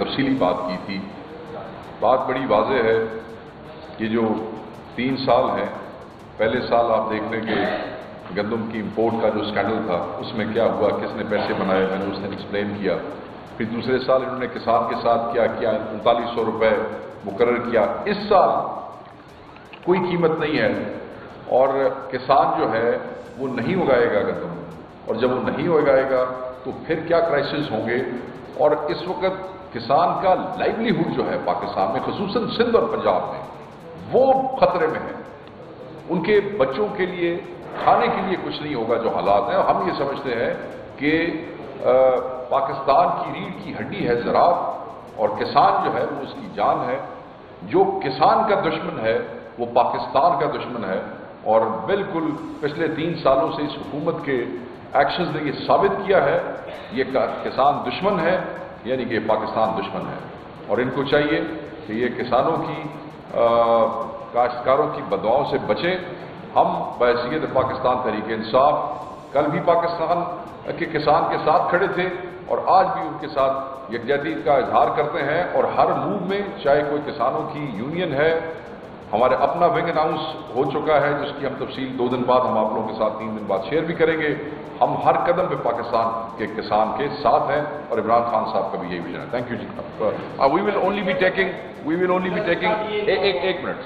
तफसीली बात की थी। बात बड़ी वाज़ेह है कि जो 3 साल हैं, पहले साल आप देख लें कि गंदम की इंपोर्ट का जो स्कैंडल था उसमें क्या हुआ, किसने पैसे बनाए, मैंने उस दिन एक्सप्लेन किया। फिर दूसरे साल इन्होंने किसान के साथ क्या किया, 3900 रुपये मुकर्रर किया। इस साल कोई कीमत नहीं है और किसान जो है वो नहीं उगाएगा गंदम, और जब वो नहीं उगाएगा तो फिर क्या क्राइसिस होंगे। और इस वक्त किसान का लाइवलीहुड जो है पाकिस्तान में, खुसूसन सिंध और पंजाब में, वो खतरे में है। उनके बच्चों के लिए खाने के लिए कुछ नहीं होगा जो हालात हैं। हम ये समझते हैं कि पाकिस्तान की रीढ़ की हड्डी है ज़राअत, और किसान जो है वो उसकी जान है। जो किसान का दुश्मन है वो पाकिस्तान का दुश्मन है, और बिल्कुल पिछले 3 सालों से इस हुकूमत के एक्शंस ने ये साबित किया है, ये किसान दुश्मन है, यानी कि पाकिस्तान दुश्मन है। और इनको चाहिए कि ये किसानों की काश्तकारों की बददुआओं से बचें। हम बहैसियत पाकिस्तान तहरीक इंसाफ कल भी पाकिस्तान के किसान के साथ खड़े थे और आज भी उनके साथ यकजहती का इजहार करते हैं, और हर मूव में, चाहे कोई किसानों की यूनियन है, हमारे अपना विंग अनाउंस हो चुका है जिसकी हम तफसील 2 दिन बाद हम आप लोगों के साथ 3 दिन बाद शेयर भी करेंगे। हम हर कदम पे पाकिस्तान के किसान के साथ हैं, और इमरान खान साहब का भी यही विजन है। Thank you ji. We will only be taking एक minute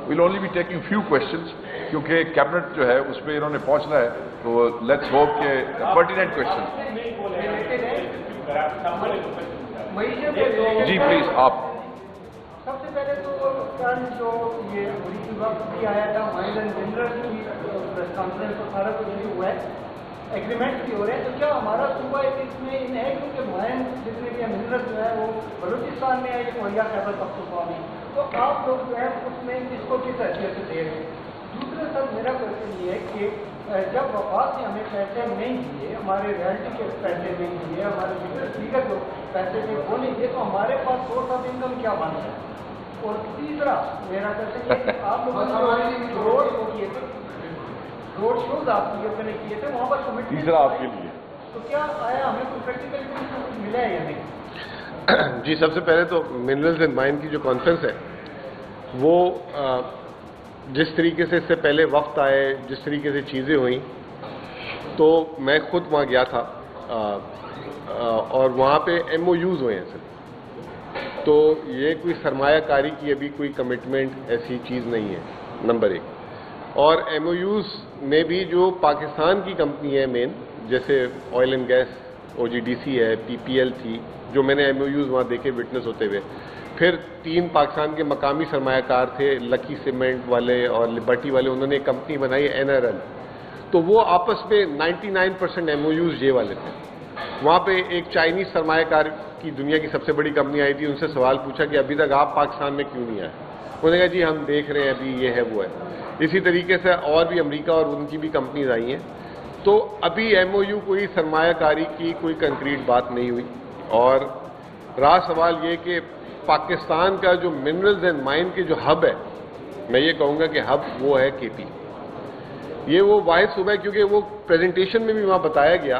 will only be taking few questions, क्योंकि कैबिनेट जो है उस पर इन्होंने पहुंचना है, तो लेट्स होप के पर्टिनेंट क्वेश्चन। जी प्लीज आप। सबसे पहले तो जो ये वक्त आया था माइंड एंड मिनरल्स की प्रेस कॉन्फ्रेंस तो सारा कुछ भी हुआ है, एग्रीमेंट भी हो रहे हैं, तो क्या हमारा सूबा इसमें इन है, क्योंकि माइंड जितने भी मिनरल जो है वो बलूचिस्तान में है, ये कोरिया खैबर पख्तूनख्वा में, तो आप लोग जो है उसमें इसको किस हैसियत से दे रहे हैं। दूसरा सर मेरा क्वेश्चन ये है कि जब वफाक ने हमें पैसे नहीं दिए, हमारे रॉयल्टी के पैसे नहीं दिए, हमारे दीगर जो पैसे थे वो नहीं दिए, तो हमारे पास सोर्स ऑफ इनकम क्या बन है। और तीसरा मेरा क्वेश्चन ये, आप लोगों ने रोड शोज आप लोगों ने किए थे, वहाँ पर कमिटमेंट तीसरा आपके लिए, तो क्या आया, हमें कोई प्रैक्टिकल कुछ मिला है या नहीं। जी, सबसे पहले तो मिनरल्स एंड माइन की जो कॉन्फ्रेंस है वो जिस तरीके से इससे पहले वक्त आए, जिस तरीके से चीज़ें हुई, तो मैं खुद वहाँ गया था और वहाँ पे MOUs हुए हैं सर। तो ये कोई सरमायाकारी की अभी कोई कमिटमेंट ऐसी चीज़ नहीं है, नंबर 1। और MOUs में भी जो पाकिस्तान की कंपनी है मेन, जैसे ऑयल एंड गैस OGDC है, PPL थी, जो मैंने MOUs वहाँ देखे विटनेस होते हुए। फिर 3 पाकिस्तान के मकामी सरमायाकार थे, लकी सीमेंट वाले और लिबर्टी वाले, उन्होंने एक कंपनी बनाई NRL। तो वो आपस में 99% MOUs ये वाले थे। वहाँ पे एक चाइनीज सरमायाकार की दुनिया की सबसे बड़ी कंपनी आई थी, उनसे सवाल पूछा कि अभी तक आप पाकिस्तान में क्यों नहीं आए। उन्होंने कहा जी हम देख रहे हैं, अभी ये है वो है। इसी तरीके से और भी अमेरिका और उनकी भी कंपनीज आई हैं। तो अभी MOU कोई सरमायाकारी की कोई कंक्रीट बात नहीं हुई। और रहा सवाल ये कि पाकिस्तान का जो मिनरल्स एंड माइन के जो हब है, मैं ये कहूँगा कि हब वो है KP। ये वो वाहिद सूबा है, क्योंकि वो प्रेजेंटेशन में भी वहाँ बताया गया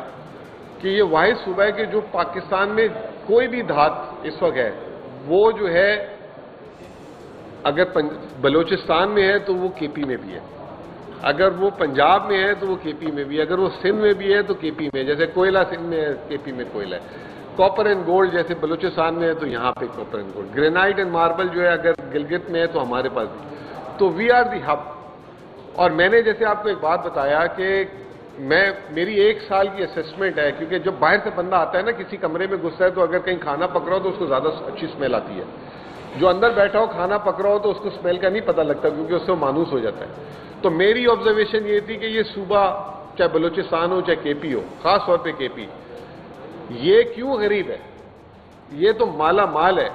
कि ये वाहिद सूबा है कि जो पाकिस्तान में कोई भी धात इस वक्त है, वो जो है अगर बलूचिस्तान में है तो वो KP में भी है, अगर वो पंजाब में है तो वो KP में भी है, अगर वो सिंध में भी है तो KP में। जैसे कोयला सिंध में है, KP में कोयला है। कॉपर एंड गोल्ड जैसे बलूचिस्तान में है तो यहाँ पे copper and gold. Granite and marble जो है अगर गिलगित में है तो हमारे पास भी। तो वी आर दी हब। और मैंने जैसे आपको एक बात बताया कि मेरी 1 साल की असेसमेंट है, क्योंकि जब बाहर से बंदा आता है ना, किसी कमरे में घुसता है, तो अगर कहीं खाना पक रहा हो तो उसको ज़्यादा अच्छी स्मेल आती है। जो अंदर बैठा हो खाना पक रहा हो तो उसको स्मेल का नहीं पता लगता, क्योंकि उससे मानूस हो जाता है। तो मेरी ऑब्जर्वेशन ये थी कि ये सूबा चाहे बलूचिस्तान हो चाहे KP हो, खास तौर पे KP, ये क्यों गरीब है, ये तो माला माल है,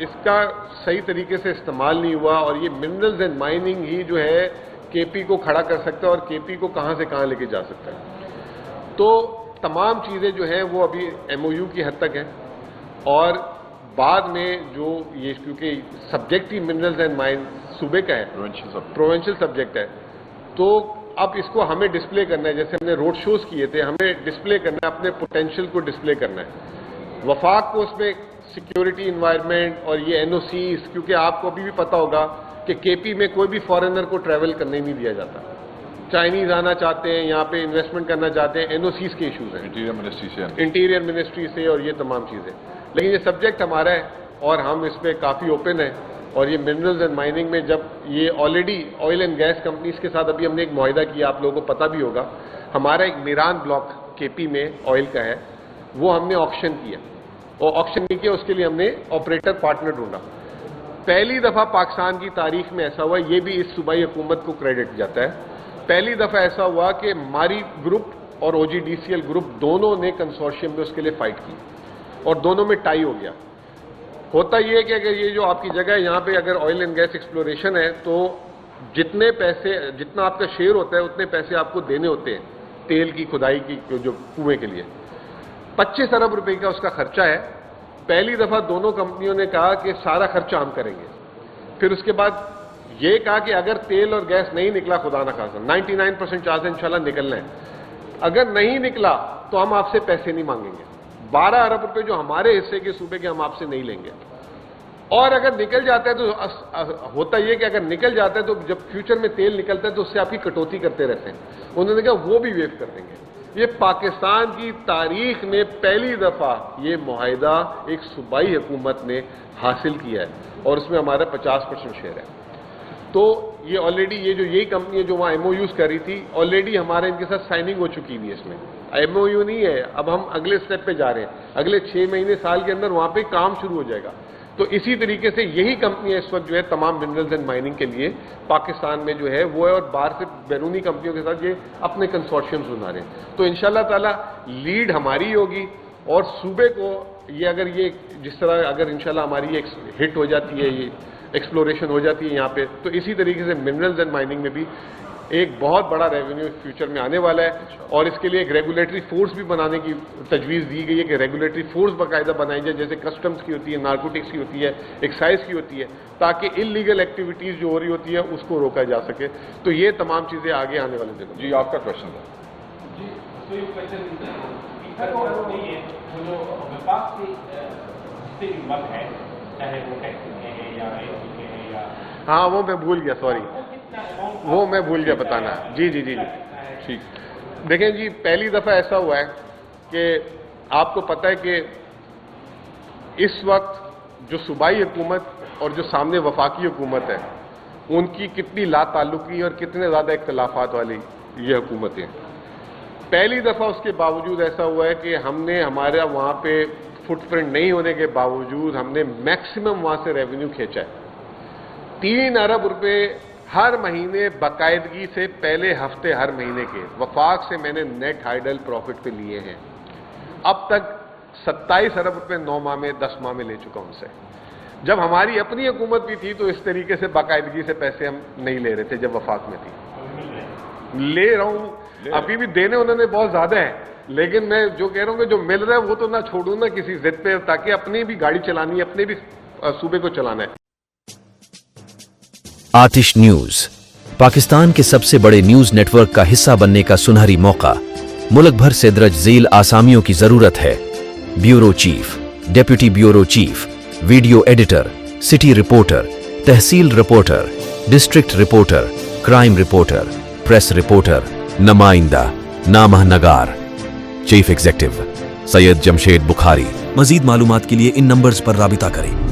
इसका सही तरीके से इस्तेमाल नहीं हुआ। और ये मिनरल्स एंड माइनिंग ही जो है KP को खड़ा कर सकता है और KP को कहां से कहां लेके जा सकता है। तो तमाम चीज़ें जो हैं वो अभी MOU की हद तक है। और बाद में जो ये, क्योंकि subject he minerals and mine सूबे का है, प्रोविंशियल सब्जेक्ट है, तो अब इसको हमें डिस्प्ले करना है। जैसे हमने रोड शोज किए थे, हमें डिस्प्ले करना है, अपने पोटेंशियल को डिस्प्ले करना है। वफाक को उसमें सिक्योरिटी इन्वायरमेंट और ये NOCs, क्योंकि आपको अभी भी पता होगा कि KP में कोई भी फॉरेनर को ट्रैवल करने नहीं दिया जाता। चाइनीज आना चाहते हैं, यहाँ पे इन्वेस्टमेंट करना चाहते हैं, NOCs के इश्यूज हैं इंटीरियर मिनिस्ट्री से और ये तमाम चीज़ें। लेकिन ये सब्जेक्ट हमारा है और हम इस पर काफ़ी ओपन है। और ये मिनरल्स एंड माइनिंग में जब ये already oil and gas companies के साथ अभी हमने एक मुआहिदा किया, आप लोगों को पता भी होगा, हमारा एक मीरान ब्लॉक KP में ऑयल का है, वो हमने ऑक्शन किया और ऑक्शन नहीं किया, उसके लिए हमने ऑपरेटर पार्टनर ढूंढा। पहली दफ़ा पाकिस्तान की तारीख में ऐसा हुआ, ये भी इस सूबाई हुकूमत को क्रेडिट जाता है, पहली दफ़ा ऐसा हुआ कि मारी ग्रुप और OGDCL ग्रुप दोनों ने कंसोर्शियम में उसके लिए फाइट की और दोनों में टाई हो गया। होता ये है कि अगर ये जो आपकी जगह है, यहाँ पे अगर ऑयल एंड गैस एक्सप्लोरेशन है तो जितने पैसे, जितना आपका शेयर होता है उतने पैसे आपको देने होते हैं तेल की खुदाई की जो कुएं के लिए। 25 अरब रुपए का उसका खर्चा है। पहली दफ़ा दोनों कंपनियों ने कहा कि सारा खर्चा हम करेंगे। फिर उसके बाद ये कहा कि अगर तेल और गैस नहीं निकला, खुदा ना खासा 99% चांस है इंशाल्लाह निकलना है, अगर नहीं निकला तो हम आपसे पैसे नहीं मांगेंगे, 12 अरब रुपए जो हमारे हिस्से के सूबे के हम आपसे नहीं लेंगे। और अगर निकल जाता है तो होता यह कि अगर निकल जाता है तो जब फ्यूचर में तेल निकलता है तो उससे आपकी कटौती करते रहते हैं। उन्होंने कहा वो भी वेव कर देंगे। ये पाकिस्तान की तारीख में पहली दफा ये मुआहिदा एक सूबाई हुकूमत ने हासिल किया है और उसमें हमारा 50% शेयर है। तो ये ऑलरेडी ये जो यही कंपनी है जो वहाँ MOUs कर रही थी, ऑलरेडी हमारे इनके साथ साइनिंग हो चुकी हुई है। इसमें MOU नहीं है, अब हम अगले स्टेप पे जा रहे हैं। अगले 6 महीने साल के अंदर वहाँ पे काम शुरू हो जाएगा। तो इसी तरीके से यही कंपनियां इस वक्त जो है तमाम मिनरल्स एंड माइनिंग के लिए पाकिस्तान में जो है वो है और बाहर से बैरूनी कंपनियों के साथ ये अपने कंसोर्शियम्स बना रहे हैं। तो इंशाल्लाह ताला लीड हमारी होगी और सूबे को ये अगर ये जिस तरह अगर इंशाल्लाह हमारी ये हिट हो जाती है, ये एक्सप्लोरेशन हो जाती है यहाँ पे, तो इसी तरीके से मिनरल्स एंड माइनिंग में भी एक बहुत बड़ा रेवेन्यू फ्यूचर में आने वाला है। और इसके लिए एक रेगुलेटरी फोर्स भी बनाने की तजवीज़ दी गई है कि रेगुलेटरी फोर्स बाकायदा बनाई जाए, जैसे कस्टम्स की होती है, नारकोटिक्स की होती है, एक्साइज की होती है, ताकि इलीगल एक्टिविटीज़ जो हो रही होती है उसको रोका जा सके। तो ये तमाम चीज़ें आगे आने वाले दिनों। जी आपका क्वेश्चन था। जी तो ये क्वेश्चन नहीं है, वो जो विभाग से युवक है, चाहे वो टैक्स है या हाँ वो मैं भूल गया, सॉरी वो मैं भूल गया बताना। जी जी जी जी ठीक। देखें जी, पहली दफ़ा ऐसा हुआ है कि आपको पता है कि इस वक्त जो सूबाई हुकूमत और जो सामने वफाकी हुकूमत है उनकी कितनी लाताल्लुकी और कितने ज़्यादा इख्तलाफात वाली ये हुकूमतें। पहली दफ़ा उसके बावजूद ऐसा हुआ है कि हमने हमारा वहाँ पे फुटप्रिंट नहीं होने के बावजूद हमने मैक्सिमम वहाँ से रेवेन्यू खींचा है। 3 अरब रुपए हर महीने बाकायदगी से पहले हफ्ते हर महीने के वफाक से मैंने नेट हाइडल प्रॉफिट पे लिए हैं। अब तक 27 अरब रुपए 9 माह में 10 माह में ले चुका उनसे। जब हमारी अपनी हुकूमत भी थी तो इस तरीके से बाकायदगी से पैसे हम नहीं ले रहे थे जब वफाक में थी। ले रहा हूं, अभी भी देने उन्होंने बहुत ज्यादा है, लेकिन मैं जो कह रहा हूं कि जो मिल रहा है वो तो ना छोड़ू ना किसी जिद पे, ताकि अपनी भी गाड़ी चलानी है, अपने भी सूबे को चलाना है। आतिश न्यूज, पाकिस्तान के सबसे बड़े न्यूज नेटवर्क का हिस्सा बनने का सुनहरी मौका। मुल्क भर से दर्ज झेल आसामियों की जरूरत है। Bureau chief, deputy bureau chief, video editor, city reporter, तहसील reporter, district reporter, crime reporter, press reporter, नुमाइंदा, नामहनगार। Chief executive Syed Jamshed Bukhari. मजीद मालूमात के लिए इन नंबर्स पर राबिता करें।